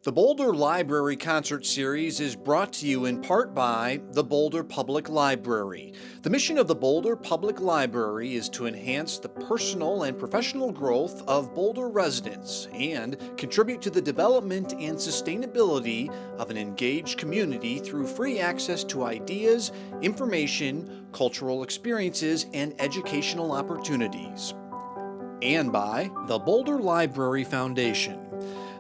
The Boulder Library Concert Series is brought to you in part by the Boulder Public Library. The mission of the Boulder Public Library is to enhance the personal and professional growth of Boulder residents and contribute to the development and sustainability of an engaged community through free access to ideas, information, cultural experiences, and educational opportunities. And by the Boulder Library Foundation.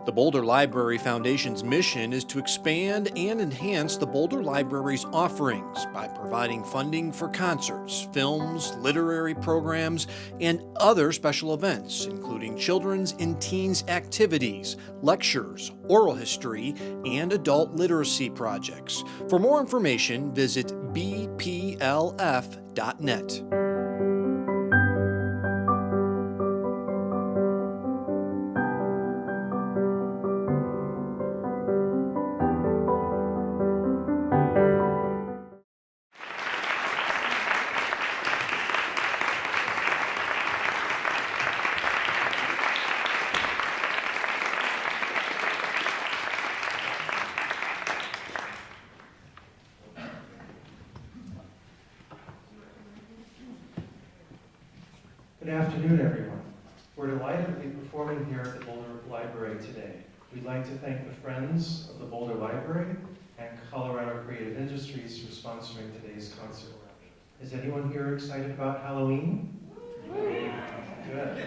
The Boulder Library Foundation's mission is to expand and enhance the Boulder Library's offerings by providing funding for concerts, films, literary programs, and other special events, including children's and teens activities, lectures, oral history, and adult literacy projects. For more information, visit bplf.net. Good afternoon, everyone. We're delighted to be performing here at the Boulder Library today. We'd like to thank the Friends of the Boulder Library and Colorado Creative Industries for sponsoring today's concert. Is anyone here excited about Halloween? Good.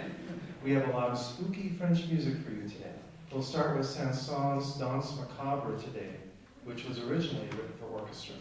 We have a lot of spooky French music for you today. We'll start with Saint-Saëns' Danse Macabre today, which was originally written for orchestra.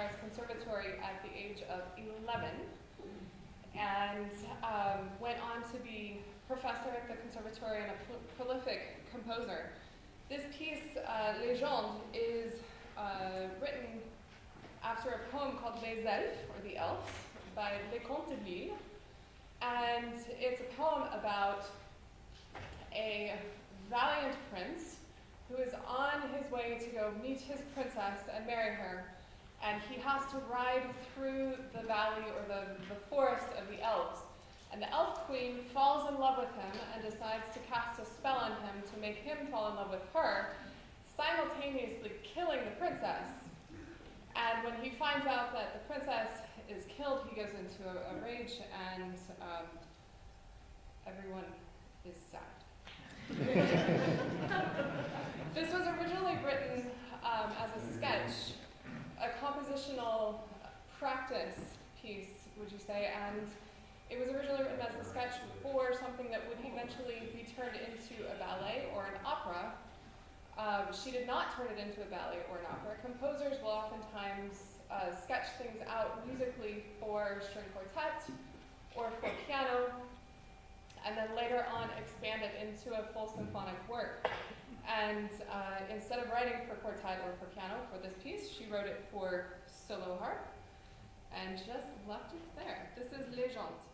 Paris Conservatory at the age of 11 and went on to be professor at the conservatory and a prolific composer. This piece, Légende, is written after a poem called Les Elfes, or The Elves, by Leconte de Lisle. And it's a poem about a valiant prince who is on his way to go meet his princess and marry her. And he has to ride through the valley or the forest of the elves. And the elf queen falls in love with him and decides to cast a spell on him to make him fall in love with her, simultaneously killing the princess. And when he finds out that the princess is killed, he goes into a rage, and everyone is sad. This was originally written as a sketch, a compositional practice piece, would you say, and it was originally written as a sketch for something that would eventually be turned into a ballet or an opera. She did not turn it into a ballet or an opera. Composers will oftentimes sketch things out musically for string quartet or for piano, and then later on expand it into a full symphonic work. And instead of writing for quartet or for piano for this piece, she wrote it for solo harp and just left it there. This is Légende.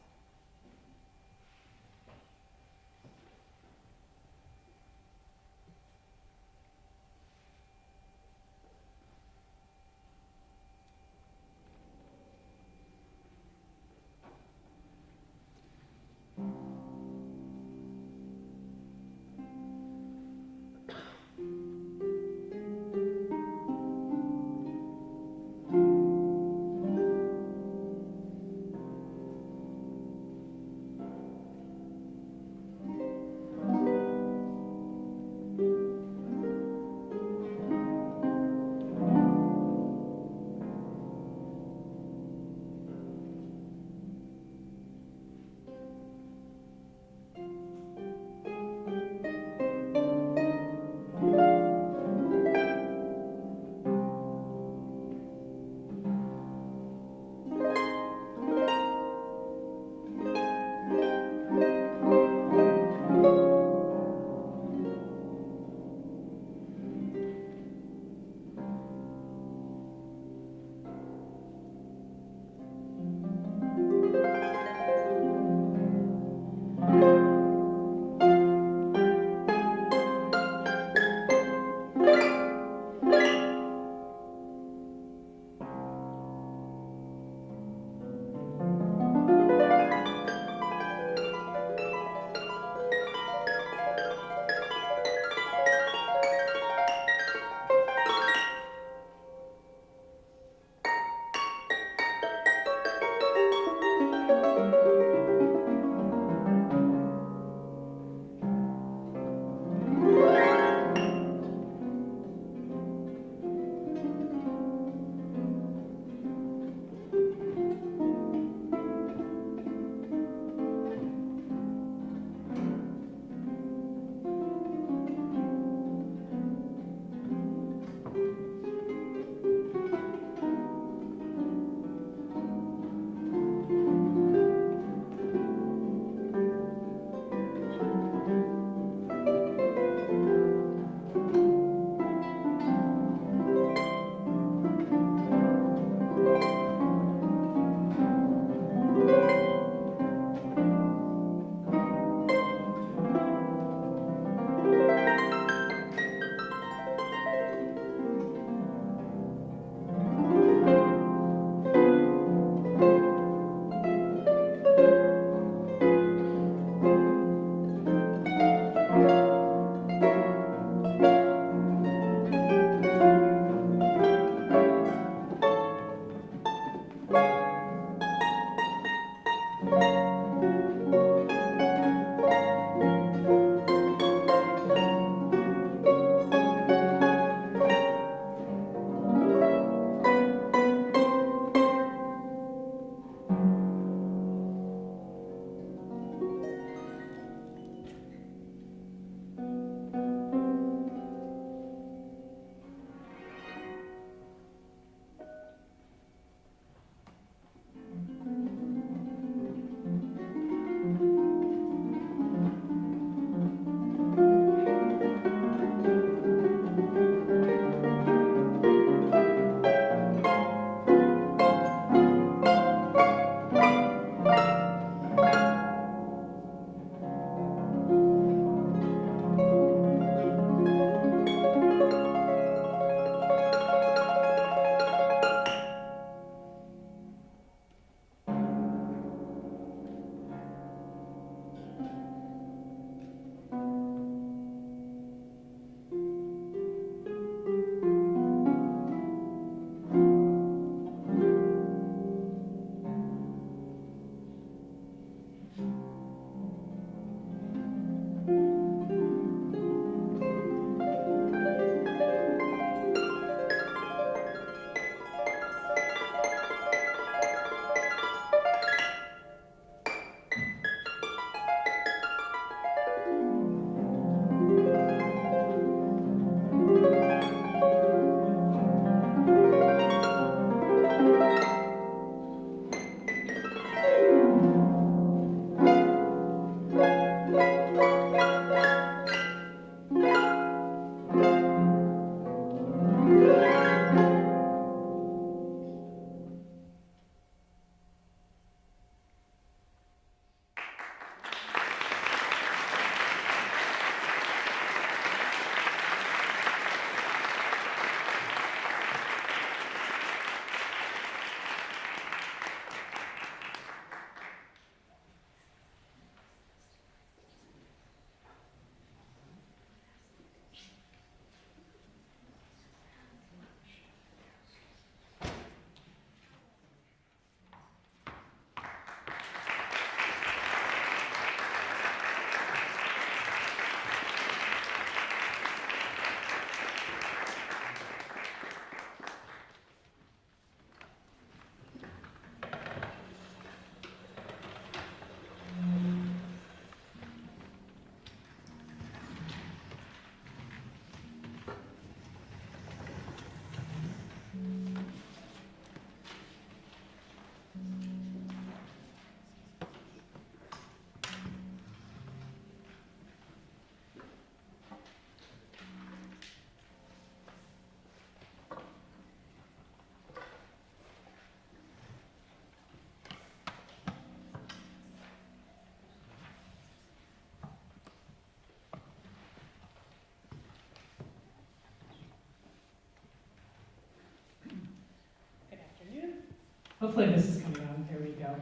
Hopefully this is coming on. There we go.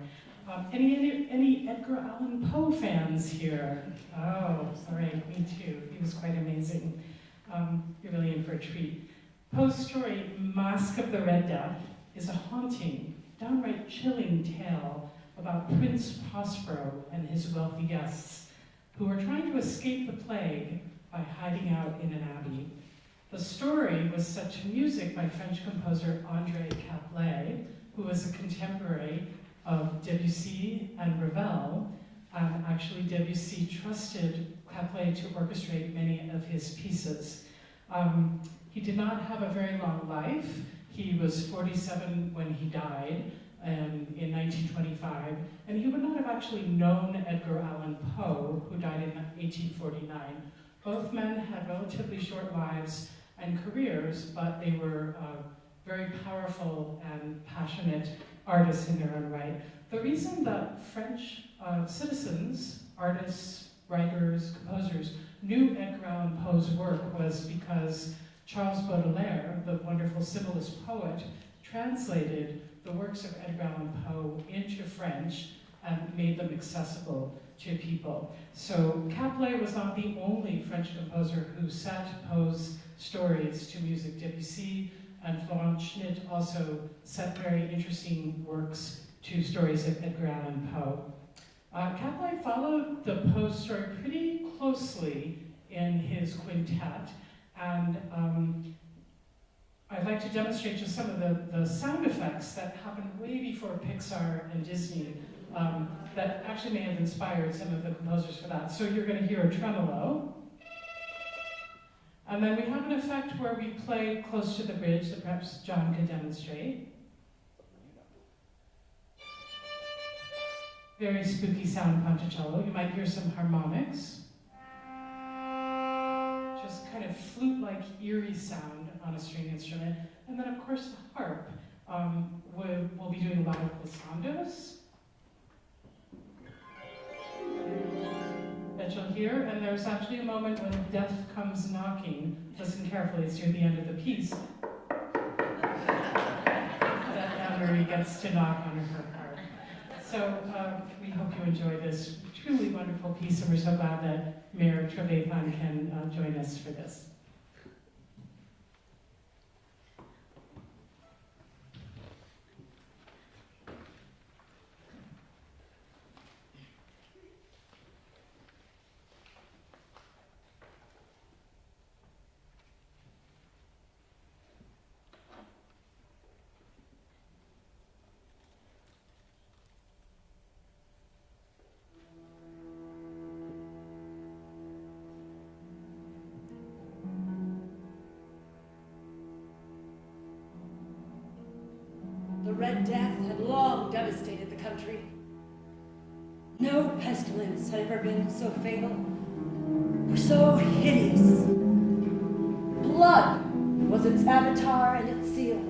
Any Edgar Allan Poe fans here? Oh, sorry, me too. He was quite amazing. You're really in for a treat. Poe's story, Masque of the Red Death, is a haunting, downright chilling tale about Prince Prospero and his wealthy guests who were trying to escape the plague by hiding out in an abbey. The story was set to music by French composer André Caplet, who was a contemporary of Debussy and Ravel. Actually, Debussy trusted Caplet to orchestrate many of his pieces. He did not have a very long life. He was 47 when he died in 1925, and he would not have actually known Edgar Allan Poe, who died in 1849. Both men had relatively short lives and careers, but they were very powerful and passionate artists in their own right. The reason that French citizens, artists, writers, composers, knew Edgar Allan Poe's work was because Charles Baudelaire, the wonderful symbolist poet, translated the works of Edgar Allan Poe into French and made them accessible to people. So Caplet was not the only French composer who set Poe's stories to music. Debussy and Florent Schmitt also set very interesting works to stories of Edgar Allan Poe. Caplet followed the Poe story pretty closely in his quintet, and I'd like to demonstrate just some of the sound effects that happened way before Pixar and Disney that actually may have inspired some of the composers for that. So you're going to hear a tremolo. And then we have an effect where we play close to the bridge that perhaps John could demonstrate. Very spooky sound ponticello. You might hear some harmonics. Just kind of flute-like eerie sound on a string instrument. And then of course the harp. We'll be doing a lot of glissandos that you'll hear, and there's actually a moment when death comes knocking. Listen carefully, it's near the end of the piece. That Anne-Marie gets to knock on her harp. So we hope you enjoy this truly wonderful piece, and we're so glad that Mayor Trevathan can join us for this. The Red Death had long devastated the country. No pestilence had ever been so fatal or so hideous. Blood was its avatar and its seal.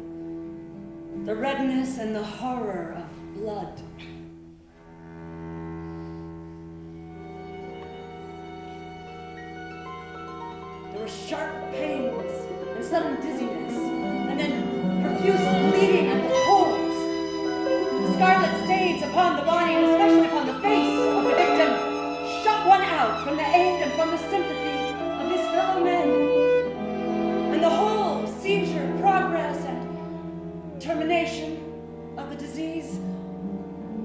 The redness and the horror of blood. There were sharp pains and sudden dizziness, and then profuse bleeding at the pores. Scarlet stains upon the body, and especially upon the face of the victim, shut one out from the aid and from the sympathy of his fellow men. And the whole seizure, progress, and termination of the disease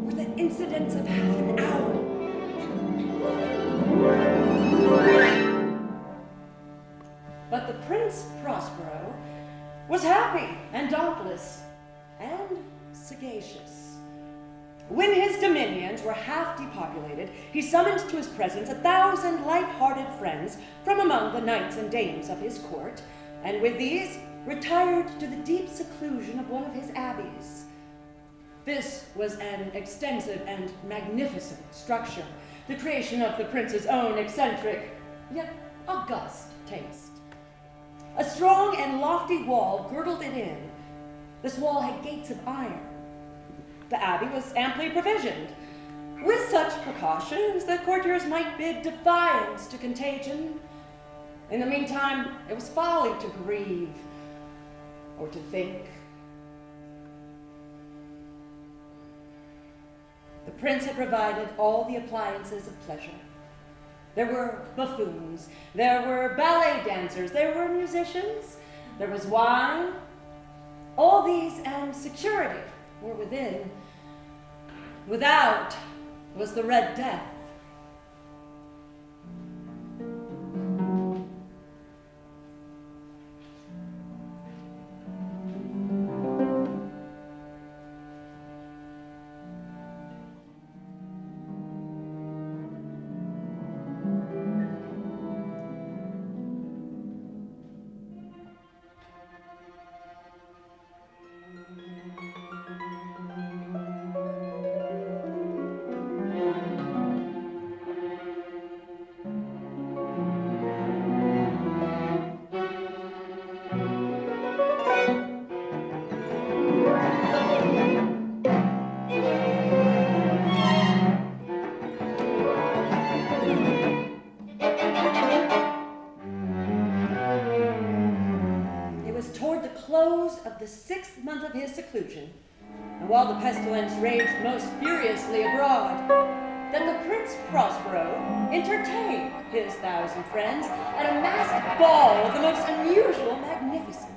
were the incidents of half an hour. But the Prince Prospero was happy and dauntless and sagacious. When his dominions were half depopulated, he summoned to his presence 1,000 light-hearted friends from among the knights and dames of his court, and with these retired to the deep seclusion of one of his abbeys. This was an extensive and magnificent structure, the creation of the prince's own eccentric, yet august taste. A strong and lofty wall girdled it in. This wall had gates of iron. The abbey was amply provisioned, with such precautions that courtiers might bid defiance to contagion. In the meantime, it was folly to grieve or to think. The prince had provided all the appliances of pleasure. There were buffoons, there were ballet dancers, there were musicians, there was wine. All these and security were within. Without was the Red Death. The 6th month of his seclusion, and while the pestilence raged most furiously abroad, that the Prince Prospero entertained his 1,000 friends at a masked ball of the most unusual magnificence.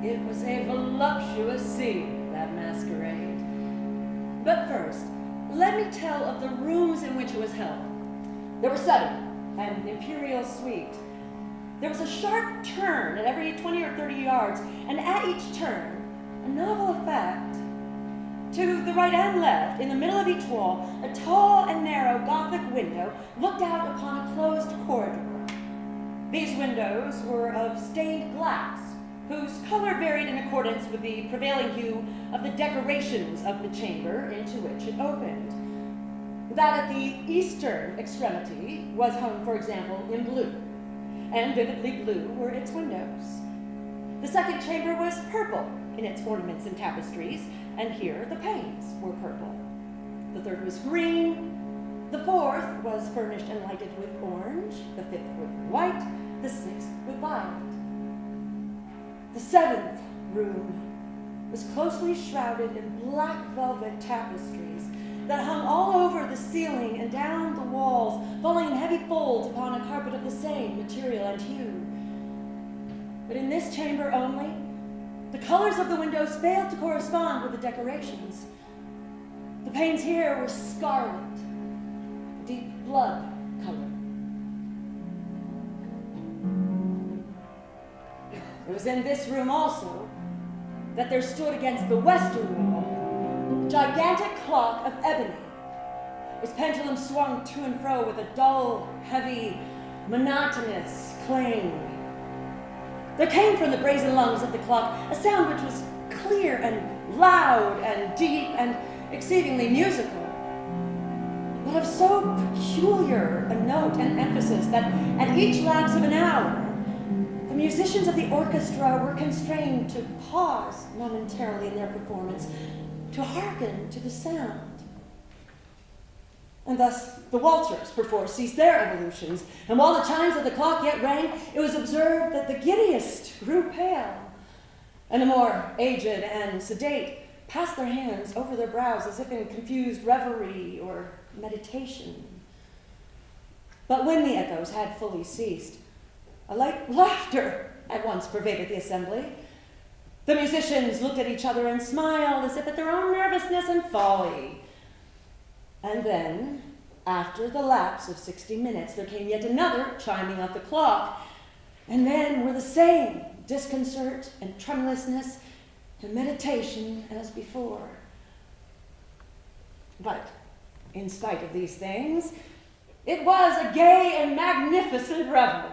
It was a voluptuous scene, that masquerade. But first, let me tell of the rooms in which it was held. There were 7, an imperial suite. There was a sharp turn at every 20 or 30 yards, and at each turn, a novel effect. To the right and left, in the middle of each wall, a tall and narrow Gothic window looked out upon a closed corridor. These windows were of stained glass, whose color varied in accordance with the prevailing hue of the decorations of the chamber into which it opened. That at the eastern extremity was hung, for example, in blue, and vividly blue were its windows. The second chamber was purple in its ornaments and tapestries, and here the panes were purple. The third was green. The fourth was furnished and lighted with orange, the fifth with white, the sixth with violet. The 7th room was closely shrouded in black velvet tapestries that hung all over the ceiling and down the walls, falling in heavy folds upon a carpet of the same material and hue. But in this chamber only, the colors of the windows failed to correspond with the decorations. The panes here were scarlet, deep blood color. It was in this room also that there stood against the western wall a gigantic clock of ebony. Its pendulum swung to and fro with a dull, heavy, monotonous clang. There came from the brazen lungs of the clock a sound which was clear and loud and deep and exceedingly musical, but of so peculiar a note and emphasis that at each lapse of an hour, the musicians of the orchestra were constrained to pause momentarily in their performance to hearken to the sound. And thus the waltzers perforce ceased their evolutions, and while the chimes of the clock yet rang, it was observed that the giddiest grew pale, and the more aged and sedate passed their hands over their brows as if in confused reverie or meditation. But when the echoes had fully ceased, a light laughter at once pervaded the assembly. The musicians looked at each other and smiled as if at their own nervousness and folly. And then, after the lapse of 60 minutes, there came yet another chiming of the clock, and then were the same disconcert and tremulousness and meditation as before. But, in spite of these things, it was a gay and magnificent revel.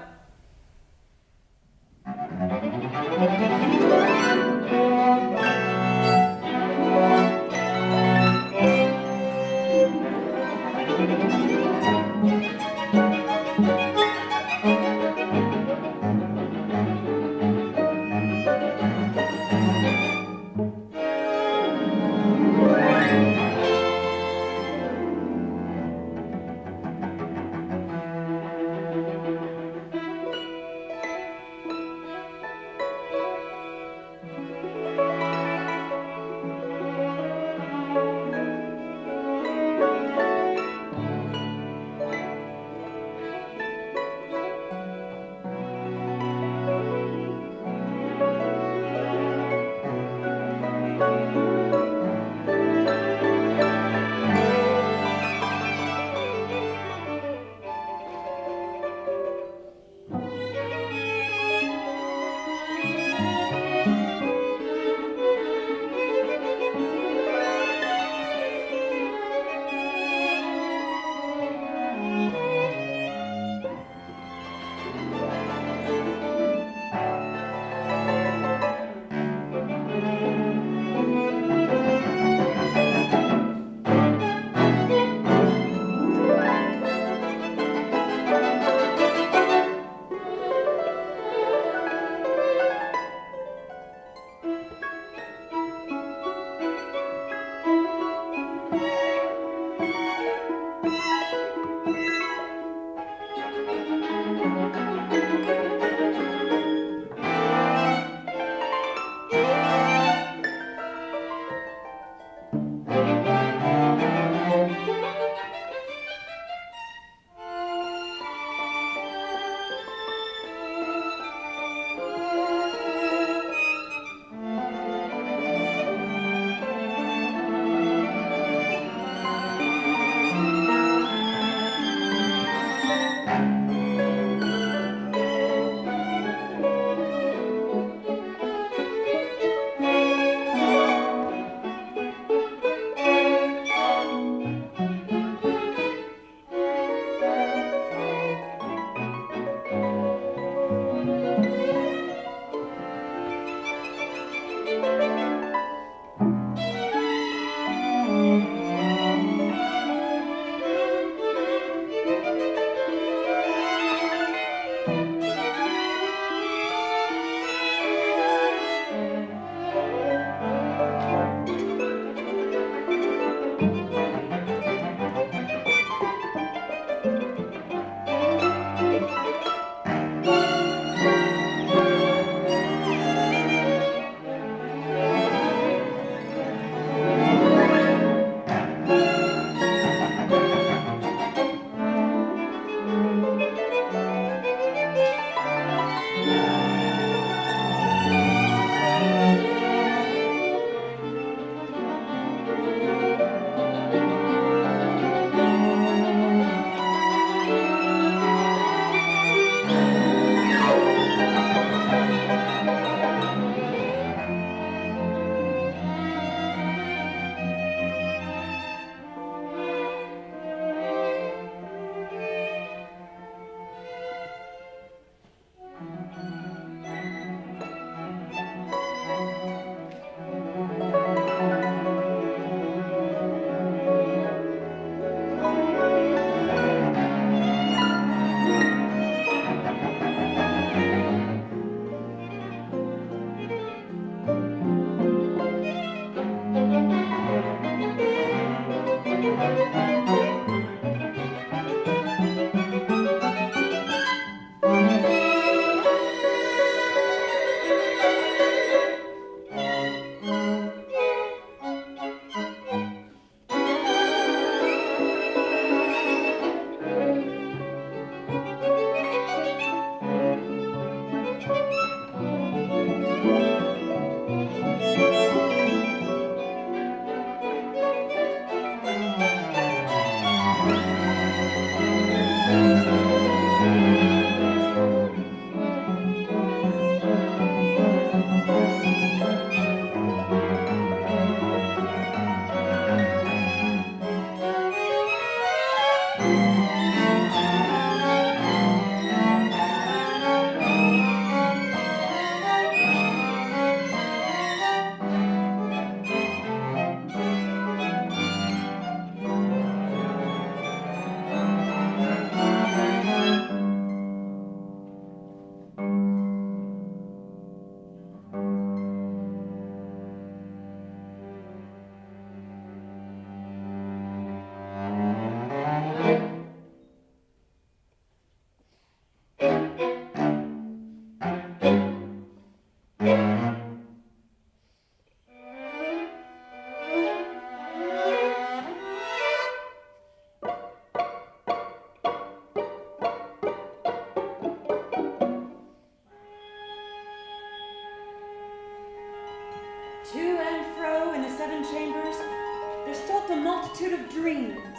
swept a multitude of dreams,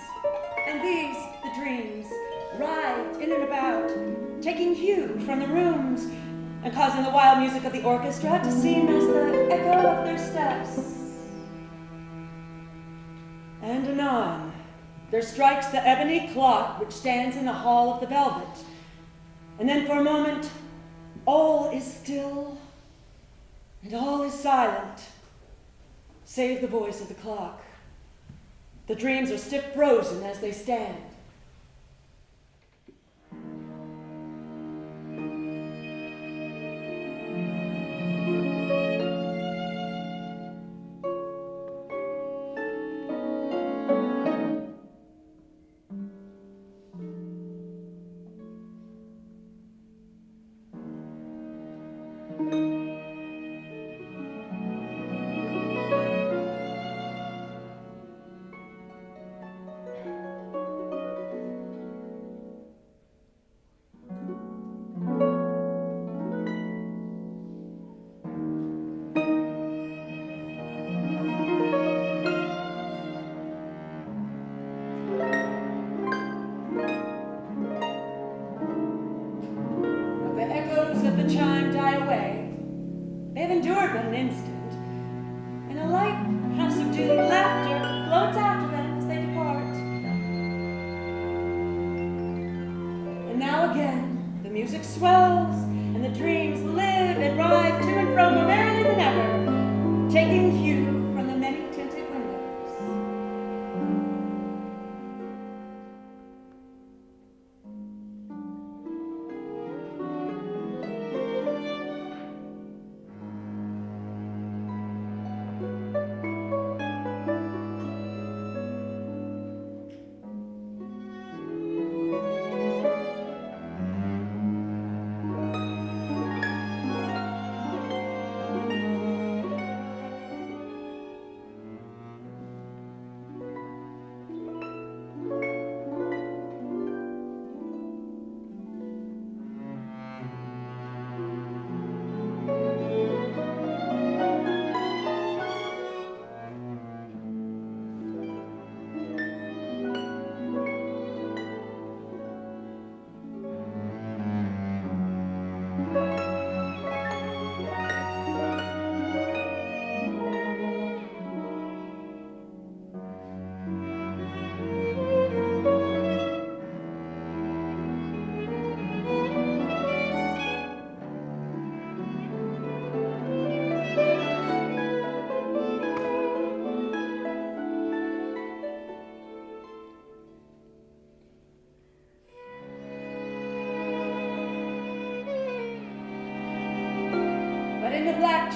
and these, the dreams, writhed in and about, taking hue from the rooms, and causing the wild music of the orchestra to seem as the echo of their steps. And anon, there strikes the ebony clock which stands in the hall of the velvet, and then for a moment, all is still, and all is silent, save the voice of the clock. The dreams are stiff frozen as they stand.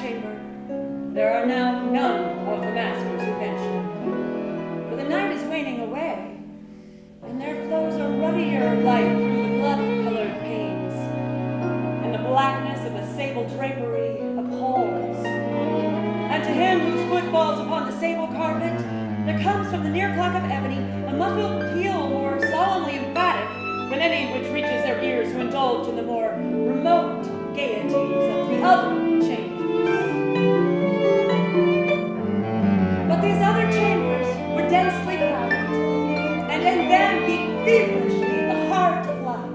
Chamber, there are now none of the maskers who venture, for the night is waning away, and there flows a ruddier light through the blood-colored panes, and the blackness of the sable drapery appalls. And to him whose foot falls upon the sable carpet, there comes from the near clock of ebony a muffled peal more solemnly emphatic than any which reaches their ears who indulge in the more remote gaieties of the other chambers. But these other chambers were densely crowded, and in them beat feverishly the heart of life.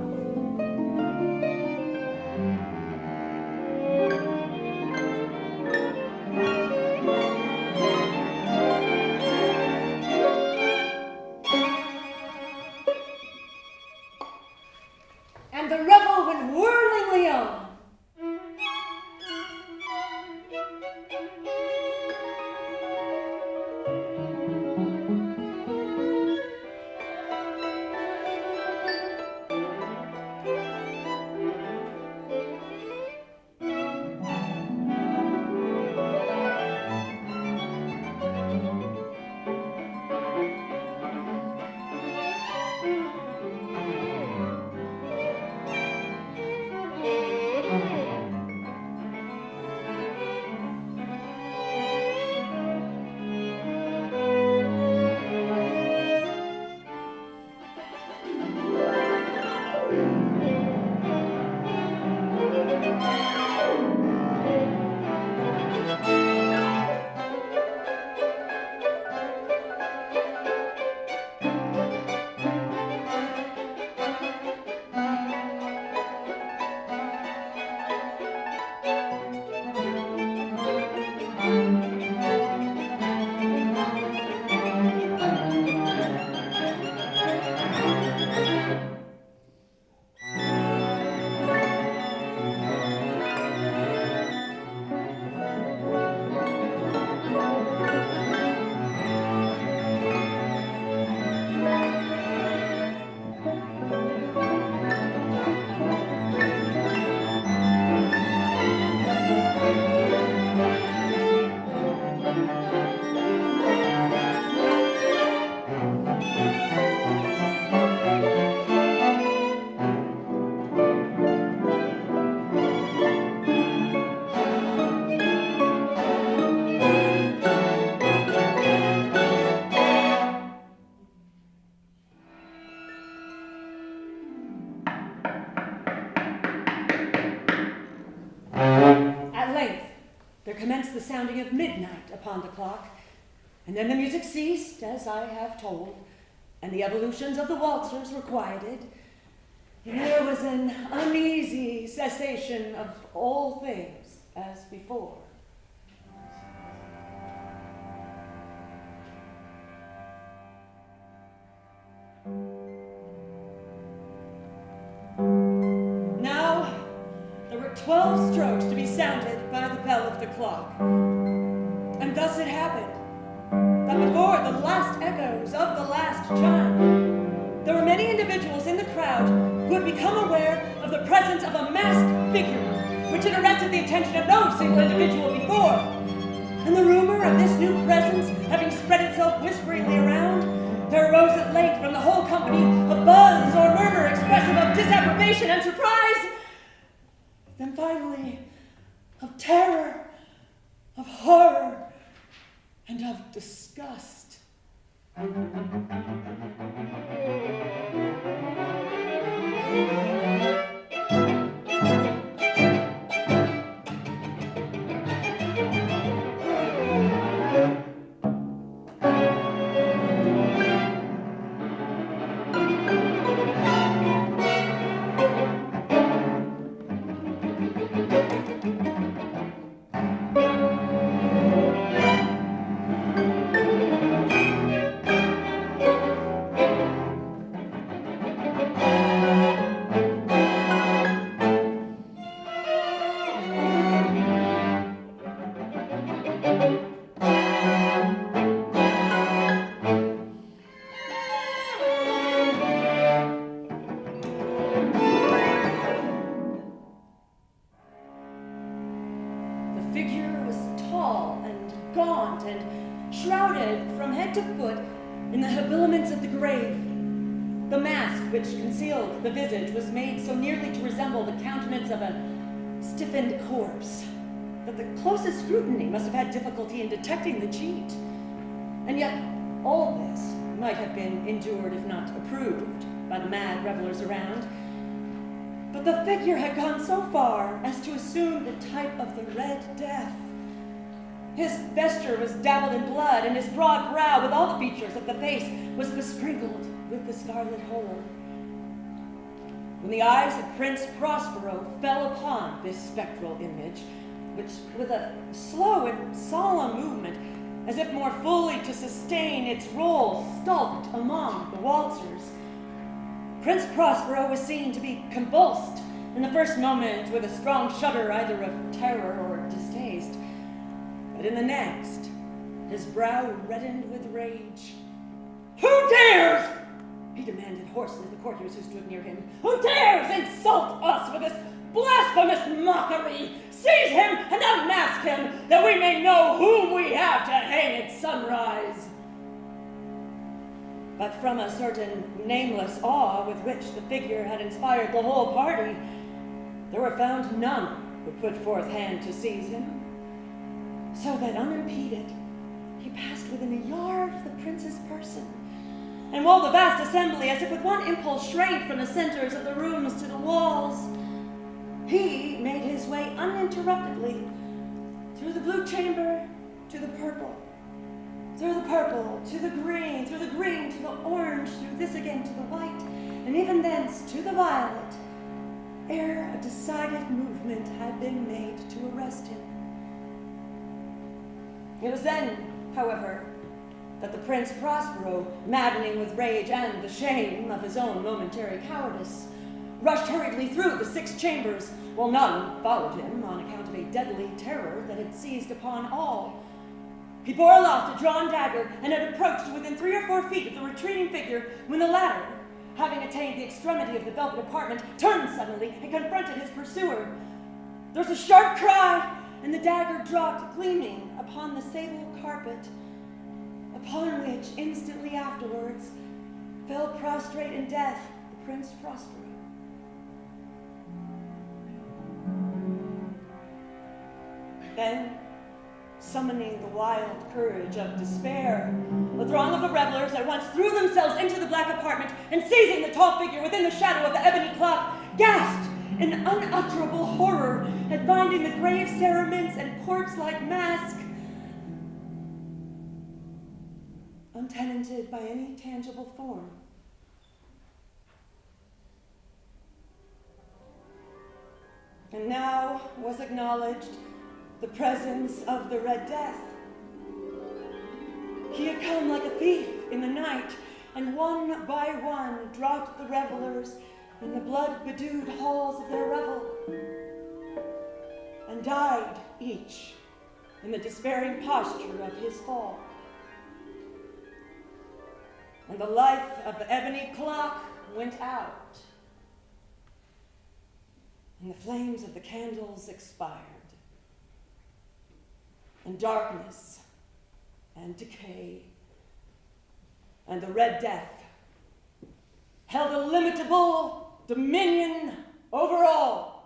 And the revel went whirlingly on. the sounding of midnight upon the clock, and then the music ceased, as I have told, and the evolutions of the waltzers were quieted, and there was an uneasy cessation of all things as before. Now, there were 12 strokes to be sounded by the bell of the clock. And thus it happened that before the last echoes of the last chime, there were many individuals in the crowd who had become aware of the presence of a masked figure, which had arrested the attention of no single individual before. And the rumor of this new presence having spread itself whisperingly around, there arose at length from the whole company a buzz or murmur expressive of disapprobation and surprise, then finally of terror, of horror, and of disgust. The visage was made so nearly to resemble the countenance of a stiffened corpse that the closest scrutiny must have had difficulty in detecting the cheat. And yet all this might have been endured if not approved by the mad revelers around. But the figure had gone so far as to assume the type of the Red Death. His vesture was dabbled in blood, and his broad brow, with all the features of the face, was besprinkled with the scarlet horror. When the eyes of Prince Prospero fell upon this spectral image, which with a slow and solemn movement, as if more fully to sustain its role, stalked among the waltzers, Prince Prospero was seen to be convulsed in the first moment with a strong shudder either of terror or distaste, but in the next, his brow reddened with rage. "Who dares?" he demanded hoarsely of the courtiers who stood near him. "Who dares insult us with this blasphemous mockery? Seize him and unmask him, that we may know whom we have to hang at sunrise." But from a certain nameless awe with which the figure had inspired the whole party, there were found none who put forth hand to seize him, so that unimpeded he passed within a yard of the prince's person. And while the vast assembly, as if with one impulse, shrank from the centers of the rooms to the walls, he made his way uninterruptedly through the blue chamber to the purple, through the purple to the green to the orange, through this again to the white, and even thence to the violet, ere a decided movement had been made to arrest him. It was then, however, that the Prince Prospero, maddening with rage and the shame of his own momentary cowardice, rushed hurriedly through the 6 chambers, while none followed him on account of a deadly terror that had seized upon all. He bore aloft a drawn dagger and had approached to within 3 or 4 feet of the retreating figure when the latter, having attained the extremity of the velvet apartment, turned suddenly and confronted his pursuer. There was a sharp cry, and the dagger dropped gleaming upon the sable carpet, upon which, instantly afterwards, fell prostrate in death the Prince Prospero. Then, summoning the wild courage of despair, the throng of the revelers at once threw themselves into the black apartment, and seizing the tall figure within the shadow of the ebony clock, gasped in unutterable horror at finding the grave cerements and corpse-like Masque untenanted by any tangible form. And now was acknowledged the presence of the Red Death. He had come like a thief in the night, and one by one dropped the revelers in the blood-bedewed halls of their revel, and died each in the despairing posture of his fall. And the life of the ebony clock went out, and the flames of the candles expired, and darkness and decay and the Red Death held illimitable dominion over all.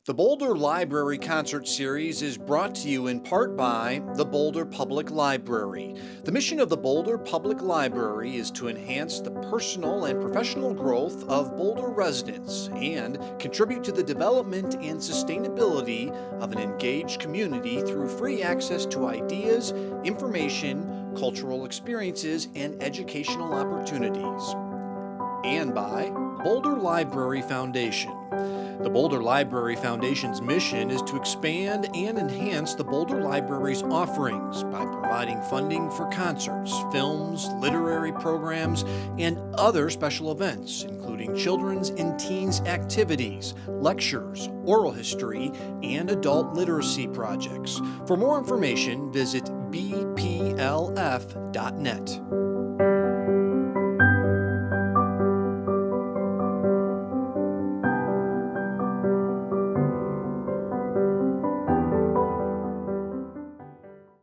The Boulder Library Concert Series is brought to you in part by the Boulder Public Library. The mission of the Boulder Public Library is to enhance the personal and professional growth of Boulder residents and contribute to the development and sustainability of an engaged community through free access to ideas, information, cultural experiences, and educational opportunities. And by Boulder Library Foundation. The Boulder Library Foundation's mission is to expand and enhance the Boulder Library's offerings by providing funding for concerts, films, literary programs, and other special events, including children's and teens activities, lectures, oral history, and adult literacy projects. For more information, visit bplf.net.